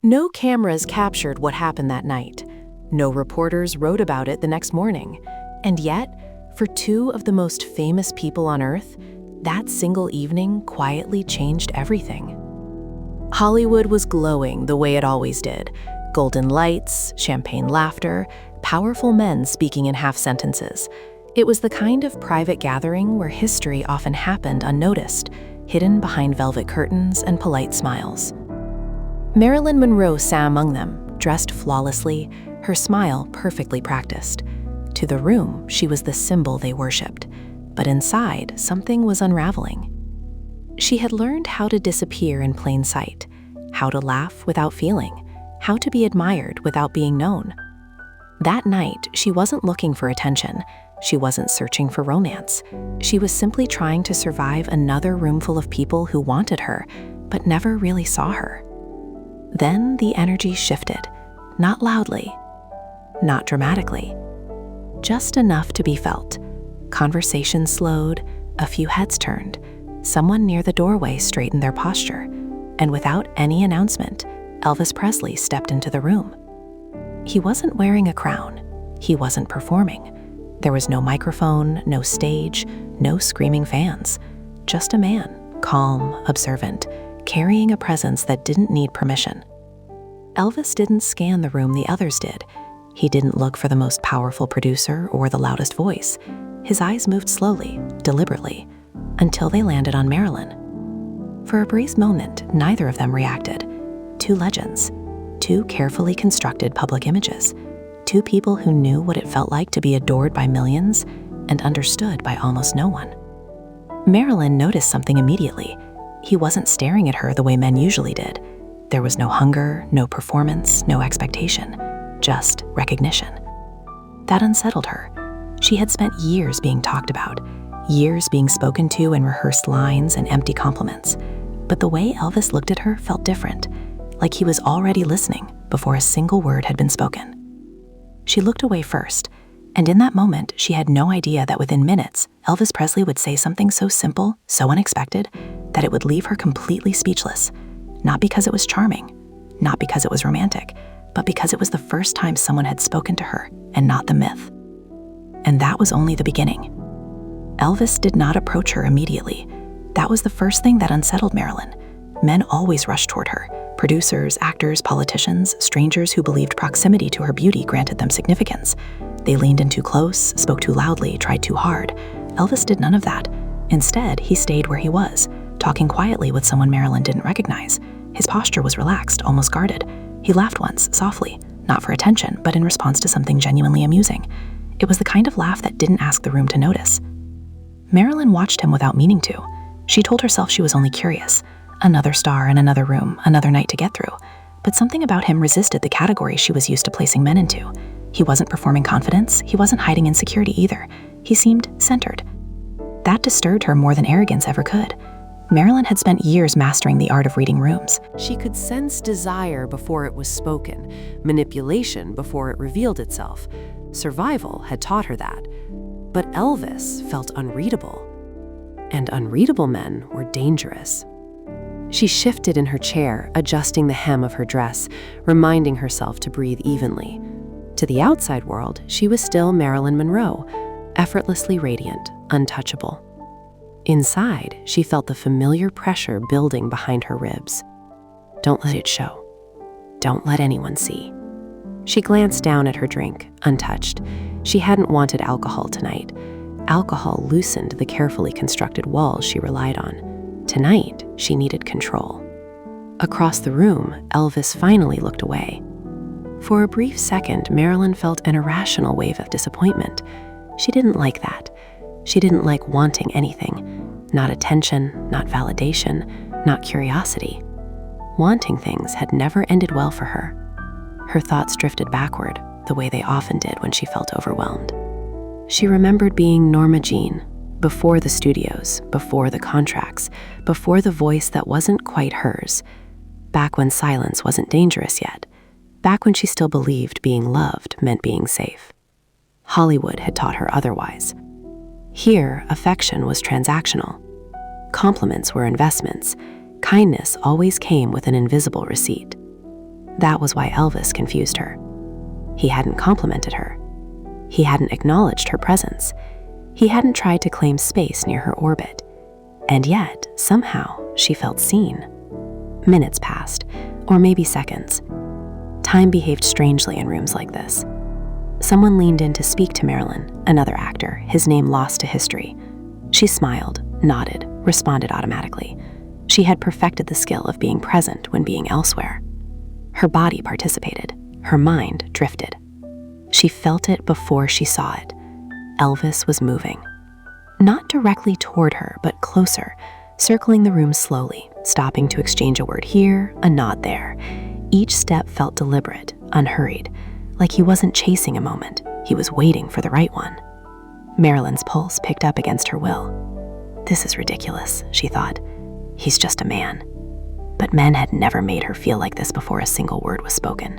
No cameras captured what happened that night. No reporters wrote about it the next morning. And yet, for two of the most famous people on Earth, that single evening quietly changed everything. Hollywood was glowing the way it always did. Golden lights, champagne laughter, powerful men speaking in half sentences. It was the kind of private gathering where history often happened unnoticed, hidden behind velvet curtains and polite smiles. Marilyn Monroe sat among them, dressed flawlessly, her smile perfectly practiced. To the room, she was the symbol they worshipped, but inside, something was unraveling. She had learned how to disappear in plain sight, how to laugh without feeling, how to be admired without being known. That night, she wasn't looking for attention. She wasn't searching for romance. She was simply trying to survive another room full of people who wanted her, but never really saw her. Then the energy shifted, not loudly, not dramatically, just enough to be felt. Conversation slowed, a few heads turned, someone near the doorway straightened their posture, and without any announcement, Elvis Presley stepped into the room. He wasn't wearing a crown. He wasn't performing. There was no microphone, no stage, no screaming fans. Just a man, calm, observant, carrying a presence that didn't need permission. Elvis didn't scan the room the others did. He didn't look for the most powerful producer or the loudest voice. His eyes moved slowly, deliberately, until they landed on Marilyn. For a brief moment, neither of them reacted. Two legends, two carefully constructed public images, two people who knew what it felt like to be adored by millions and understood by almost no one. Marilyn noticed something immediately. He wasn't staring at her the way men usually did. There was no hunger, no performance, no expectation, just recognition. That unsettled her. She had spent years being talked about, years being spoken to in rehearsed lines and empty compliments. But the way Elvis looked at her felt different, like he was already listening before a single word had been spoken. She looked away first, and in that moment, she had no idea that within minutes, Elvis Presley would say something so simple, so unexpected, that it would leave her completely speechless. Not because it was charming, not because it was romantic, but because it was the first time someone had spoken to her, and not the myth. And that was only the beginning. Elvis did not approach her immediately. That was the first thing that unsettled Marilyn. Men always rushed toward her. Producers, actors, politicians, strangers who believed proximity to her beauty granted them significance. They leaned in too close, spoke too loudly, tried too hard. Elvis did none of that. Instead, he stayed where he was, talking quietly with someone Marilyn didn't recognize. His posture was relaxed, almost guarded. He laughed once, softly, not for attention, but in response to something genuinely amusing. It was the kind of laugh that didn't ask the room to notice. Marilyn watched him without meaning to. She told herself she was only curious. Another star in another room, another night to get through. But something about him resisted the category she was used to placing men into. He wasn't performing confidence, he wasn't hiding insecurity either. He seemed centered. That disturbed her more than arrogance ever could. Marilyn had spent years mastering the art of reading rooms. She could sense desire before it was spoken, manipulation before it revealed itself. Survival had taught her that. But Elvis felt unreadable. And unreadable men were dangerous. She shifted in her chair, adjusting the hem of her dress, reminding herself to breathe evenly. To the outside world, she was still Marilyn Monroe, effortlessly radiant, untouchable. Inside, she felt the familiar pressure building behind her ribs. Don't let it show. Don't let anyone see. She glanced down at her drink, untouched. She hadn't wanted alcohol tonight. Alcohol loosened the carefully constructed walls she relied on. Tonight, she needed control. Across the room, Elvis finally looked away. For a brief second, Marilyn felt an irrational wave of disappointment. She didn't like that. She didn't like wanting anything. Not attention, not validation, not curiosity. Wanting things had never ended well for her. Her thoughts drifted backward, the way they often did when she felt overwhelmed. She remembered being Norma Jean, before the studios, before the contracts, before the voice that wasn't quite hers, back when silence wasn't dangerous yet, back when she still believed being loved meant being safe. Hollywood had taught her otherwise. Here, affection was transactional. Compliments were investments. Kindness always came with an invisible receipt. That was why Elvis confused her. He hadn't complimented her. He hadn't acknowledged her presence. He hadn't tried to claim space near her orbit. And yet, somehow, she felt seen. Minutes passed, or maybe seconds. Time behaved strangely in rooms like this. Someone leaned in to speak to Marilyn, another actor, his name lost to history. She smiled, nodded, responded automatically. She had perfected the skill of being present when being elsewhere. Her body participated. Her mind drifted. She felt it before she saw it. Elvis was moving. Not directly toward her, but closer, circling the room slowly, stopping to exchange a word here, a nod there. Each step felt deliberate, unhurried, like he wasn't chasing a moment, he was waiting for the right one. Marilyn's pulse picked up against her will. This is ridiculous, she thought. He's just a man. But men had never made her feel like this before a single word was spoken.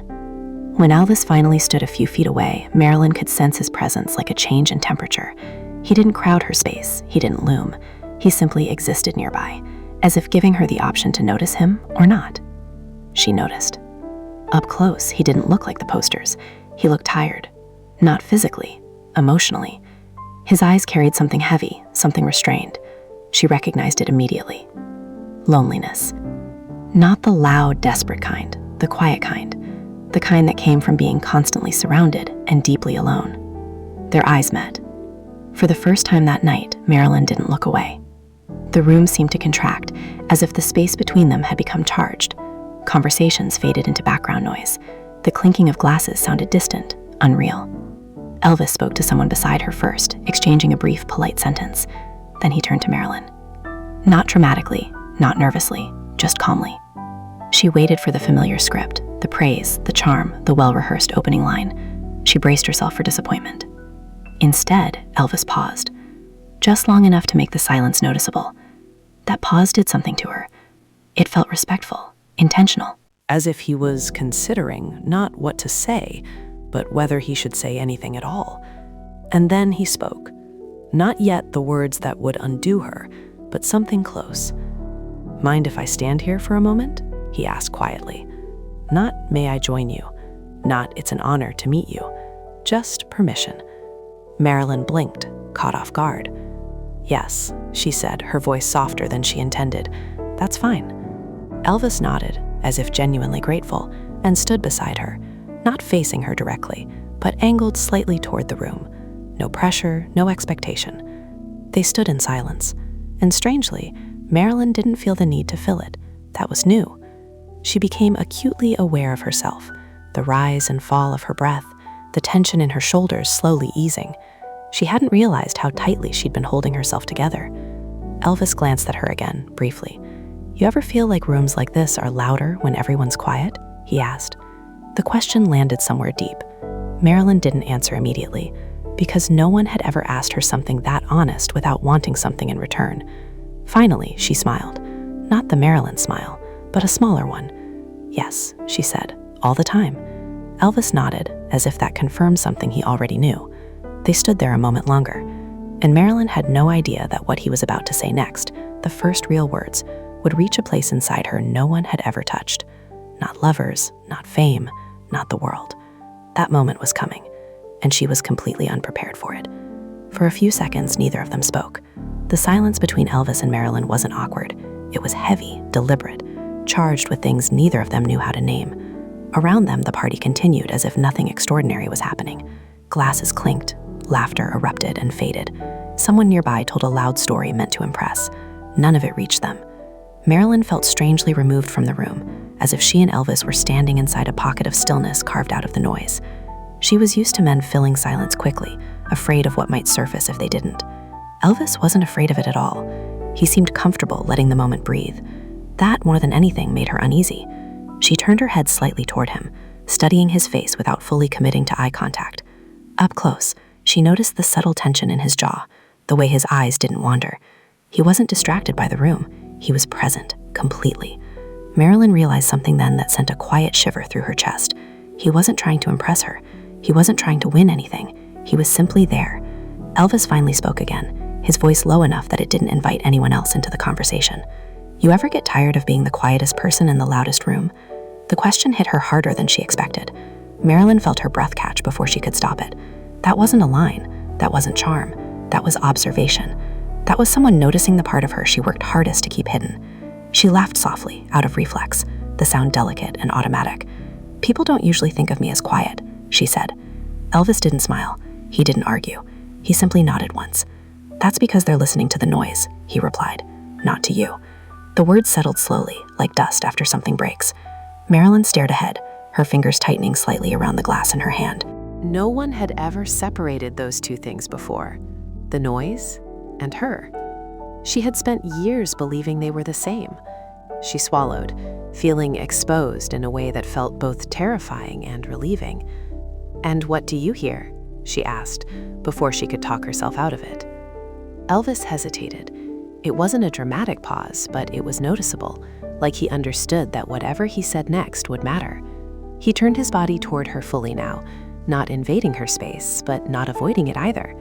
When Elvis finally stood a few feet away, Marilyn could sense his presence like a change in temperature. He didn't crowd her space, he didn't loom. He simply existed nearby, as if giving her the option to notice him or not. She noticed. Up close, he didn't look like the posters. He looked tired. Not physically, emotionally. His eyes carried something heavy, something restrained. She recognized it immediately. Loneliness. Not the loud, desperate kind, the quiet kind. The kind that came from being constantly surrounded and deeply alone. Their eyes met. For the first time that night, Marilyn didn't look away. The room seemed to contract, as if the space between them had become charged. Conversations faded into background noise. The clinking of glasses sounded distant, unreal. Elvis spoke to someone beside her first, exchanging a brief, polite sentence. Then he turned to Marilyn. Not dramatically, not nervously, just calmly. She waited for the familiar script, the praise, the charm, the well-rehearsed opening line. She braced herself for disappointment. Instead, Elvis paused, just long enough to make the silence noticeable. That pause did something to her. It felt respectful, intentional. As if he was considering not what to say, but whether he should say anything at all. And then he spoke. Not yet the words that would undo her, but something close. "Mind if I stand here for a moment?" he asked quietly. Not "may I join you?" Not "it's an honor to meet you." Just permission. Marilyn blinked, caught off guard. "Yes," she said, her voice softer than she intended. "That's fine." Elvis nodded, as if genuinely grateful, and stood beside her, not facing her directly, but angled slightly toward the room. No pressure, no expectation. They stood in silence, and strangely, Marilyn didn't feel the need to fill it. That was new. She became acutely aware of herself, the rise and fall of her breath, the tension in her shoulders slowly easing. She hadn't realized how tightly she'd been holding herself together. Elvis glanced at her again, briefly. "You ever feel like rooms like this are louder when everyone's quiet?" he asked. The question landed somewhere deep. Marilyn didn't answer immediately, because no one had ever asked her something that honest without wanting something in return. Finally, she smiled. Not the Marilyn smile, but a smaller one. "Yes," she said, "all the time." Elvis nodded, as if that confirmed something he already knew. They stood there a moment longer, and Marilyn had no idea that what he was about to say next, the first real words, would reach a place inside her no one had ever touched. Not lovers, not fame, not the world. That moment was coming, and she was completely unprepared for it. For a few seconds, neither of them spoke. The silence between Elvis and Marilyn wasn't awkward. It was heavy, deliberate, charged with things neither of them knew how to name. Around them, the party continued as if nothing extraordinary was happening. Glasses clinked, laughter erupted and faded. Someone nearby told a loud story meant to impress. None of it reached them. Marilyn felt strangely removed from the room, as if she and Elvis were standing inside a pocket of stillness carved out of the noise. She was used to men filling silence quickly, afraid of what might surface if they didn't. Elvis wasn't afraid of it at all. He seemed comfortable letting the moment breathe. That, more than anything, made her uneasy. She turned her head slightly toward him, studying his face without fully committing to eye contact. Up close, she noticed the subtle tension in his jaw, the way his eyes didn't wander. He wasn't distracted by the room. He was present, completely. Marilyn realized something then that sent a quiet shiver through her chest. He wasn't trying to impress her. He wasn't trying to win anything. He was simply there. Elvis finally spoke again, his voice low enough that it didn't invite anyone else into the conversation. "You ever get tired of being the quietest person in the loudest room? The question hit her harder than she expected. Marilyn felt her breath catch before she could stop it. That wasn't a line. That wasn't charm. That was observation. That was someone noticing the part of her she worked hardest to keep hidden. She laughed softly, out of reflex, the sound delicate and automatic. "People don't usually think of me as quiet," she said. Elvis didn't smile. He didn't argue. He simply nodded once. "That's because they're listening to the noise," he replied, "not to you." The words settled slowly, like dust after something breaks. Marilyn stared ahead, her fingers tightening slightly around the glass in her hand. No one had ever separated those two things before, the noise and her. She had spent years believing they were the same. She swallowed, feeling exposed in a way that felt both terrifying and relieving. "And what do you hear?" she asked, before she could talk herself out of it. Elvis hesitated. It wasn't a dramatic pause, but it was noticeable, like he understood that whatever he said next would matter. He turned his body toward her fully now, not invading her space, but not avoiding it either.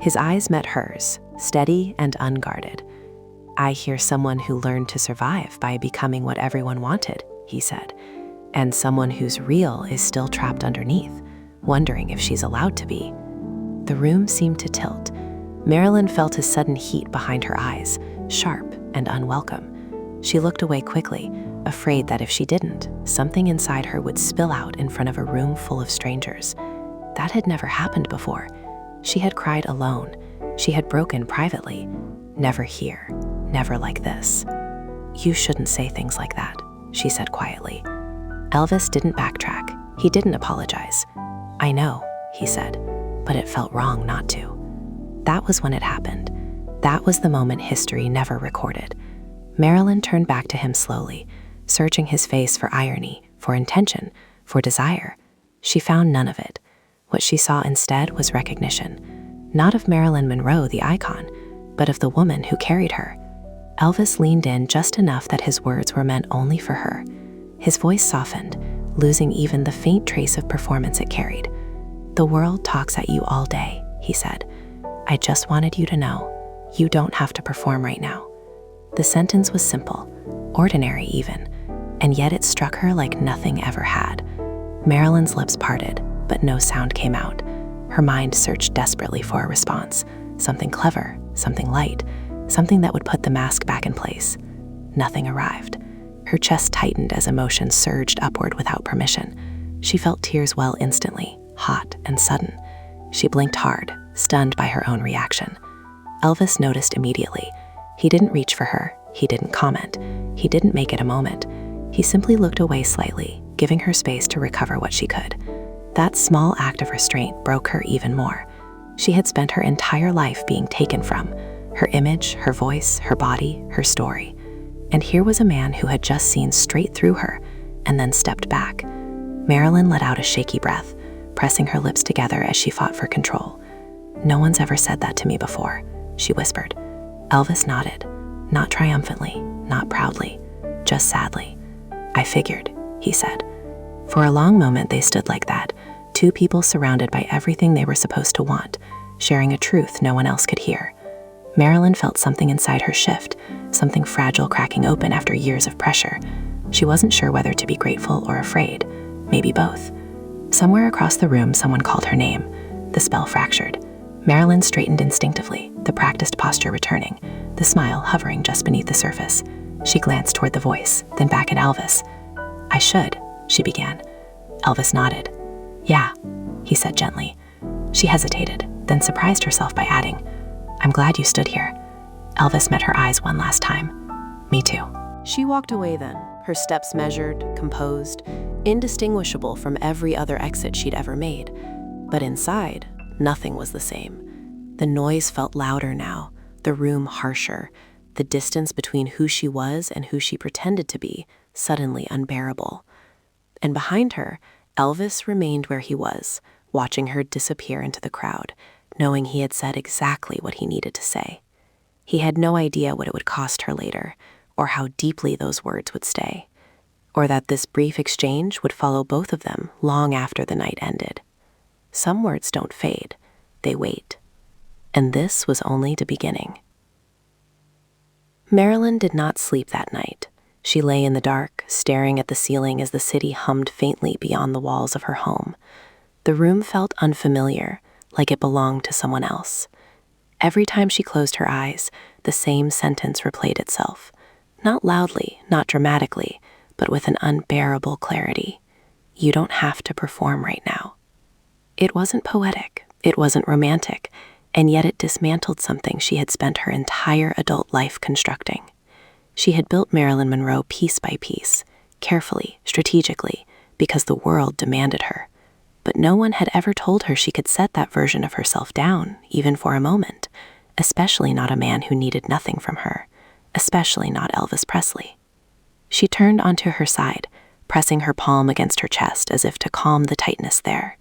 His eyes met hers, steady and unguarded. "I hear someone who learned to survive by becoming what everyone wanted," he said, "and someone whose real is still trapped underneath, wondering if she's allowed to be." The room seemed to tilt. Marilyn felt a sudden heat behind her eyes, sharp and unwelcome. She looked away quickly, afraid that if she didn't, something inside her would spill out in front of a room full of strangers. That had never happened before. She had cried alone. She had broken privately. Never here. Never like this. "You shouldn't say things like that," she said quietly. Elvis didn't backtrack. He didn't apologize. "I know," he said, "but it felt wrong not to." That was when it happened. That was the moment history never recorded. Marilyn turned back to him slowly, searching his face for irony, for intention, for desire. She found none of it. What she saw instead was recognition, not of Marilyn Monroe, the icon, but of the woman who carried her. Elvis leaned in just enough that his words were meant only for her. His voice softened, losing even the faint trace of performance it carried. "The world talks at you all day," he said. "I just wanted you to know, you don't have to perform right now." The sentence was simple, ordinary even, and yet it struck her like nothing ever had. Marilyn's lips parted, but no sound came out. Her mind searched desperately for a response, something clever, something light, something that would put the mask back in place. Nothing arrived. Her chest tightened as emotion surged upward without permission. She felt tears well instantly, hot and sudden. She blinked hard, stunned by her own reaction. Elvis noticed immediately. He didn't reach for her. He didn't comment. He didn't make it a moment. He simply looked away slightly, giving her space to recover what she could. That small act of restraint broke her even more. She had spent her entire life being taken from, her image, her voice, her body, her story. And here was a man who had just seen straight through her and then stepped back. Marilyn let out a shaky breath, pressing her lips together as she fought for control. "No one's ever said that to me before," she whispered. Elvis nodded, not triumphantly, not proudly, just sadly. "I figured," he said. For a long moment they stood like that, two people surrounded by everything they were supposed to want, sharing a truth no one else could hear. Marilyn felt something inside her shift, something fragile cracking open after years of pressure. She wasn't sure whether to be grateful or afraid, maybe both. Somewhere across the room someone called her name. The spell fractured. Marilyn straightened instinctively, the practiced posture returning, the smile hovering just beneath the surface. She glanced toward the voice, then back at Elvis. "I should," she began. Elvis nodded. "Yeah," he said gently. She hesitated, then surprised herself by adding, "I'm glad you stood here." Elvis met her eyes one last time. "Me too." She walked away then, her steps measured, composed, indistinguishable from every other exit she'd ever made. But inside, nothing was the same. The noise felt louder now, the room harsher, the distance between who she was and who she pretended to be suddenly unbearable. And behind her, Elvis remained where he was, watching her disappear into the crowd, knowing he had said exactly what he needed to say. He had no idea what it would cost her later, or how deeply those words would stay, or that this brief exchange would follow both of them long after the night ended. Some words don't fade, they wait. And this was only the beginning. Marilyn did not sleep that night. She lay in the dark, staring at the ceiling as the city hummed faintly beyond the walls of her home. The room felt unfamiliar, like it belonged to someone else. Every time she closed her eyes, the same sentence replayed itself. Not loudly, not dramatically, but with an unbearable clarity. You don't have to perform right now. It wasn't poetic, it wasn't romantic, and yet it dismantled something she had spent her entire adult life constructing. She had built Marilyn Monroe piece by piece, carefully, strategically, because the world demanded her. But no one had ever told her she could set that version of herself down, even for a moment, especially not a man who needed nothing from her, especially not Elvis Presley. She turned onto her side, pressing her palm against her chest as if to calm the tightness there.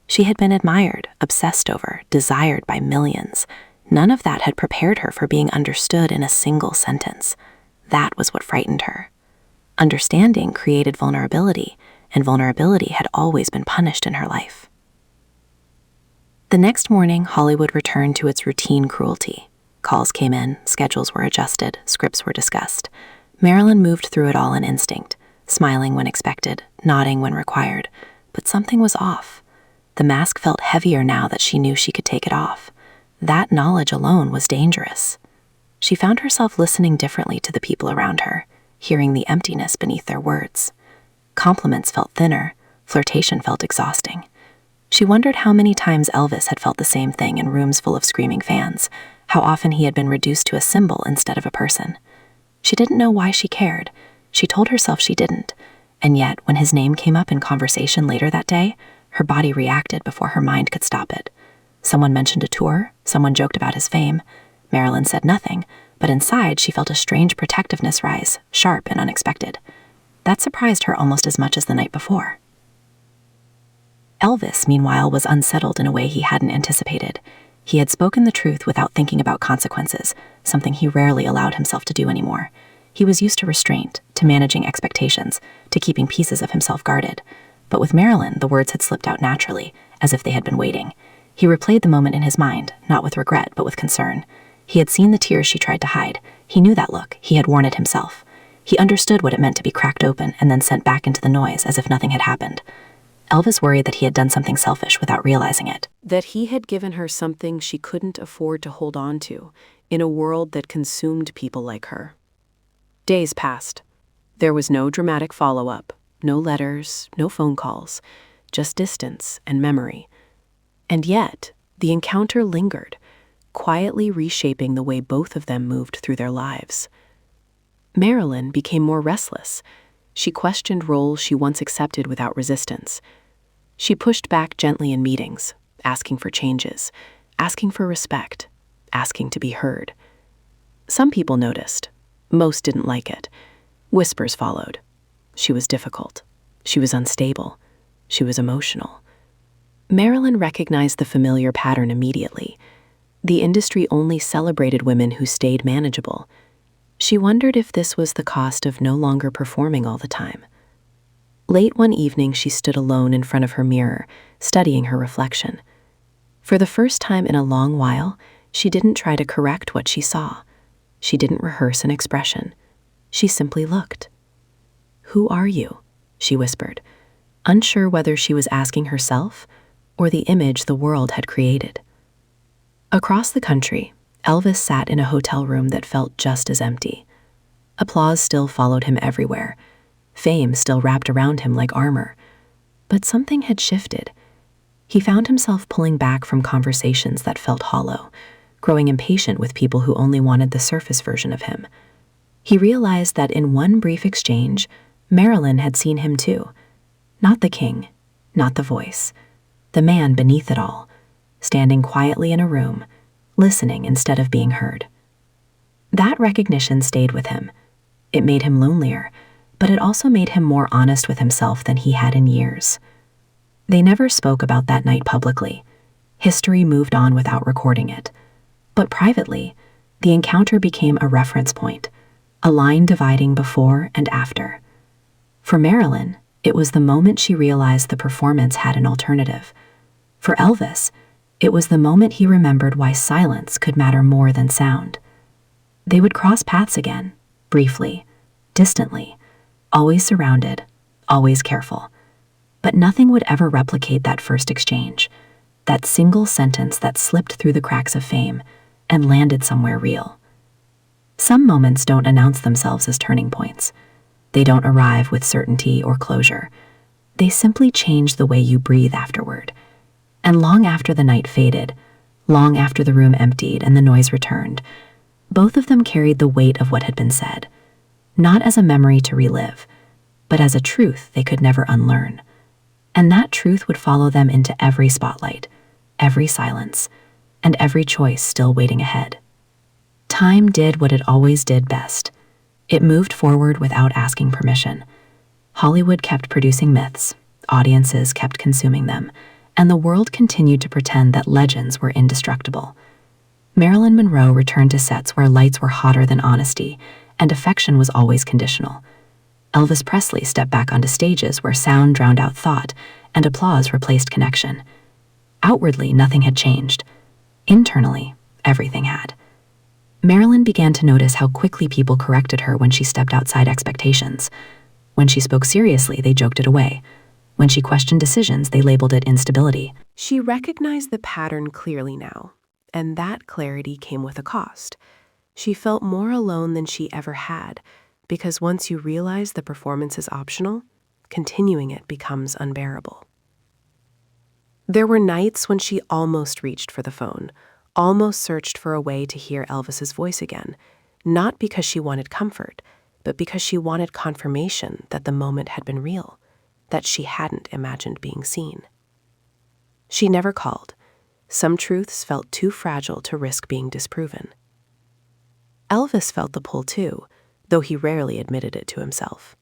She had been admired, obsessed over, desired by millions. None of that had prepared her for being understood in a single sentence. That was what frightened her. Understanding created vulnerability, and vulnerability had always been punished in her life. The next morning, Hollywood returned to its routine cruelty. Calls came in, schedules were adjusted, scripts were discussed. Marilyn moved through it all in instinct, smiling when expected, nodding when required. But something was off. The mask felt heavier now that she knew she could take it off. That knowledge alone was dangerous. She found herself listening differently to the people around her, hearing the emptiness beneath their words. Compliments felt thinner, flirtation felt exhausting. She wondered how many times Elvis had felt the same thing in rooms full of screaming fans, how often he had been reduced to a symbol instead of a person. She didn't know why she cared. She told herself she didn't, and yet when his name came up in conversation later that day, her body reacted before her mind could stop it. Someone mentioned a tour, someone joked about his fame. Marilyn said nothing, but inside she felt a strange protectiveness rise, sharp and unexpected. That surprised her almost as much as the night before. Elvis, meanwhile, was unsettled in a way he hadn't anticipated. He had spoken the truth without thinking about consequences, something he rarely allowed himself to do anymore. He was used to restraint, to managing expectations, to keeping pieces of himself guarded. But with Marilyn, the words had slipped out naturally, as if they had been waiting. He replayed the moment in his mind, not with regret, but with concern. He had seen the tears she tried to hide. He knew that look. He had worn it himself. He understood what it meant to be cracked open and then sent back into the noise as if nothing had happened. Elvis worried that he had done something selfish without realizing it. That he had given her something she couldn't afford to hold on to in a world that consumed people like her. Days passed. There was no dramatic follow-up, no letters, no phone calls, just distance and memory. And yet, the encounter lingered, quietly reshaping the way both of them moved through their lives. Marilyn became more restless. She questioned roles she once accepted without resistance. She pushed back gently in meetings, asking for changes, asking for respect, asking to be heard. Some people noticed. Most didn't like it. Whispers followed. She was difficult. She was unstable. She was emotional. Marilyn recognized the familiar pattern immediately. The industry only celebrated women who stayed manageable. She wondered if this was the cost of no longer performing all the time. Late one evening, she stood alone in front of her mirror, studying her reflection. For the first time in a long while, she didn't try to correct what she saw. She didn't rehearse an expression. She simply looked. "Who are you?" she whispered, unsure whether she was asking herself or the image the world had created. Across the country, Elvis sat in a hotel room that felt just as empty. Applause still followed him everywhere. Fame still wrapped around him like armor. But something had shifted. He found himself pulling back from conversations that felt hollow, growing impatient with people who only wanted the surface version of him. He realized that in one brief exchange, Marilyn had seen him too. Not the king, not the voice, the man beneath it all, standing quietly in a room, listening instead of being heard. That recognition stayed with him. It made him lonelier, but it also made him more honest with himself than he had in years. They never spoke about that night publicly. History moved on without recording it. But privately, the encounter became a reference point, a line dividing before and after. For Marilyn, it was the moment she realized the performance had an alternative. For Elvis, it was the moment he remembered why silence could matter more than sound. They would cross paths again, briefly, distantly, always surrounded, always careful. But nothing would ever replicate that first exchange, that single sentence that slipped through the cracks of fame and landed somewhere real. Some moments don't announce themselves as turning points. They don't arrive with certainty or closure. They simply change the way you breathe afterward. And long after the night faded, long after the room emptied and the noise returned, both of them carried the weight of what had been said, not as a memory to relive, but as a truth they could never unlearn. And that truth would follow them into every spotlight, every silence, and every choice still waiting ahead. Time did what it always did best. It moved forward without asking permission. Hollywood kept producing myths, audiences kept consuming them, and the world continued to pretend that legends were indestructible. Marilyn Monroe returned to sets where lights were hotter than honesty, and affection was always conditional. Elvis Presley stepped back onto stages where sound drowned out thought, and applause replaced connection. Outwardly, nothing had changed. Internally, everything had. Marilyn began to notice how quickly people corrected her when she stepped outside expectations. When she spoke seriously, they joked it away. When she questioned decisions, they labeled it instability. She recognized the pattern clearly now, and that clarity came with a cost. She felt more alone than she ever had, because once you realize the performance is optional, continuing it becomes unbearable. There were nights when she almost reached for the phone, almost searched for a way to hear Elvis's voice again, not because she wanted comfort, but because she wanted confirmation that the moment had been real, that she hadn't imagined being seen. She never called. Some truths felt too fragile to risk being disproven. Elvis felt the pull too, though he rarely admitted it to himself.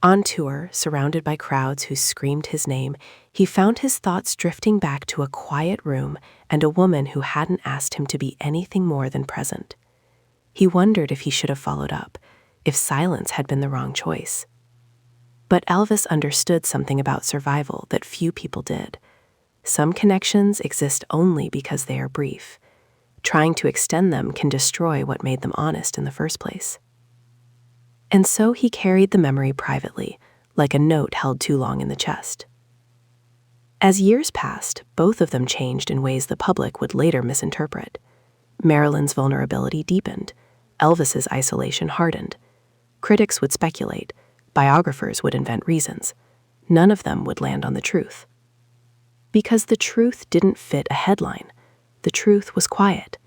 On tour, surrounded by crowds who screamed his name, he found his thoughts drifting back to a quiet room and a woman who hadn't asked him to be anything more than present. He wondered if he should have followed up, if silence had been the wrong choice. But Elvis understood something about survival that few people did. Some connections exist only because they are brief. Trying to extend them can destroy what made them honest in the first place. And so he carried the memory privately, like a note held too long in the chest. As years passed, both of them changed in ways the public would later misinterpret. Marilyn's vulnerability deepened. Elvis's isolation hardened. Critics would speculate. Biographers would invent reasons. None of them would land on the truth. Because the truth didn't fit a headline. The truth was quiet.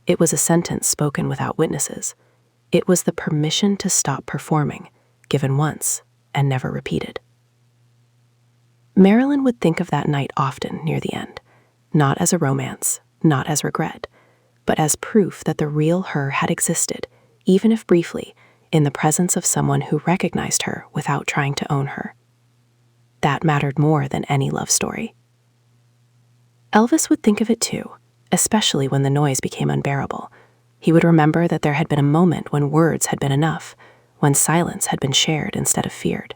It was a sentence spoken without witnesses. It was the permission to stop performing, given once and never repeated. Marilyn would think of that night often near the end, not as a romance, not as regret, but as proof that the real her had existed, even if briefly, in the presence of someone who recognized her without trying to own her. That mattered more than any love story. Elvis would think of it too, especially when the noise became unbearable. He would remember that there had been a moment when words had been enough, when silence had been shared instead of feared.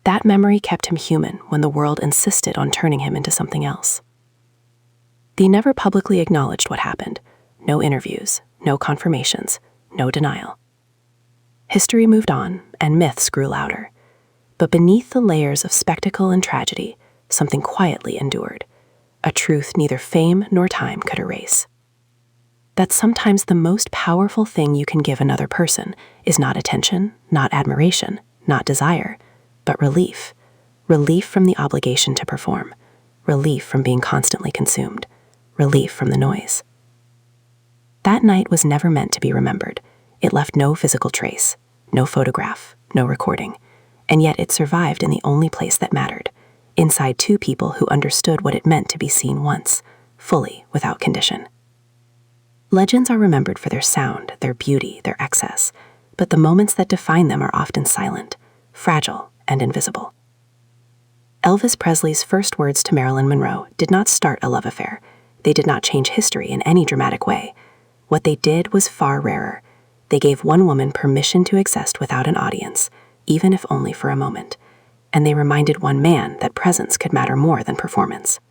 That memory kept him human when the world insisted on turning him into something else. They never publicly acknowledged what happened. No interviews, no confirmations, no denial. History moved on, and myths grew louder. But beneath the layers of spectacle and tragedy, something quietly endured, a truth neither fame nor time could erase. That sometimes the most powerful thing you can give another person is not attention, not admiration, not desire, but relief. Relief from the obligation to perform. Relief from being constantly consumed. Relief from the noise. That night was never meant to be remembered. It left no physical trace, no photograph, no recording, and yet it survived in the only place that mattered, inside two people who understood what it meant to be seen once, fully, without condition. Legends are remembered for their sound, their beauty, their excess, but the moments that define them are often silent, fragile, and invisible. Elvis Presley's first words to Marilyn Monroe did not start a love affair. They did not change history in any dramatic way. What they did was far rarer. They gave one woman permission to exist without an audience, even if only for a moment. And they reminded one man that presence could matter more than performance.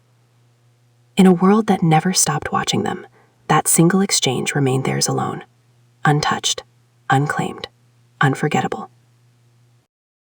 In a world that never stopped watching them, that single exchange remained theirs alone, untouched, unclaimed, unforgettable.